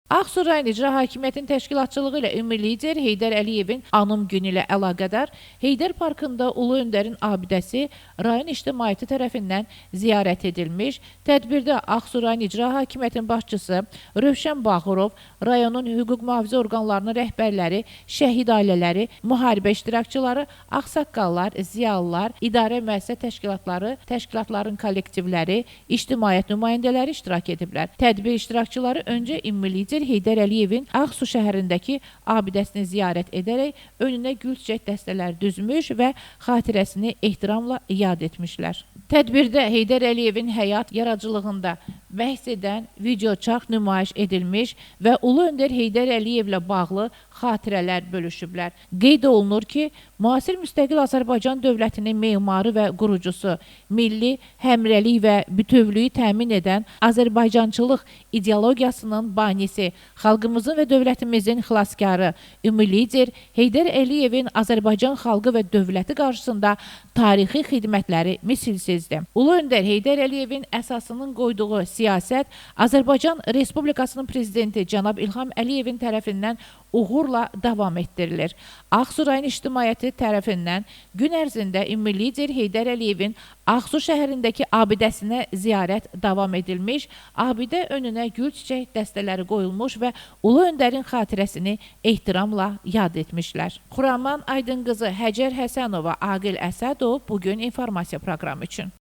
Ağsu rayon İcra Hakimiyyətinin təşkilatçılığı ilə ümumi lider Heydər Əliyevin anım günü ilə əlaqədar Heydər Parkında Ulu Öndərin abidəsi rayon ictimaiyyəti tərəfindən ziyarət edilmiş. Tədbirdə Ağsu rayon İcra Hakimiyyətinin başçısı Rövşən Bağırov, rayonun hüquq mühafizə orqanlarının rəhbərləri, şəhid ailələri, müharibə iştirakçıları, ağsaqqallar, ziyalılar, idarə müəssisə təşkilatları, təşkilatların kollektivləri, ictimaiyyət nümayəndələri iştirak ediblər. Tədbir iştirakçıları öncə ümumi lider Heydər Əliyevin Ağsu şəhərindəki abidəsini ziyarət edərək önünə gül çiçək dəstələr düzmüş və xatirəsini ehtiramla yad etmişlər. Tədbirdə Heydər Əliyevin həyat yaradıcılığında bəhs edən video çarx nümayiş edilmiş və Ulu Öndər Heydər Əliyevlə bağlı xatirələr bölüşüblər. Qeyd olunur ki, müasir müstəqil Azərbaycan dövlətinin memarı və qurucusu, milli həmrəlik və bütövlüyü təmin edən Azərbaycançılıq ideologiyasının banisi, xalqımızın və dövlətimizin xilaskarı, ümumi lider Heydər Əliyevin Azərbaycan xalqı və dövləti qarşısında tarixi xidmətləri misilsizdir. Ulu Öndər Heydər Əliyevin əsasının qoyduğu siyasət Azərbaycan Respublikasının prezidenti cənab İlham Əliyevin tərəfindən uğurla davam etdirilir. Ağsu rayon ictimaiyyəti tərəfindən gün ərzində ümumi lider Heydər Əliyevin Ağsu şəhərindəki abidəsinə ziyarət davam edilmiş, abidə önünə gül çiçək dəstələri qoyulmuş və Ulu Öndərin xatirəsini ehtiramla yad etmişlər. Xuraman Aydın qızı Həcər Həsənova, Aqil Əsədov bugün informasiya proqramı üçün.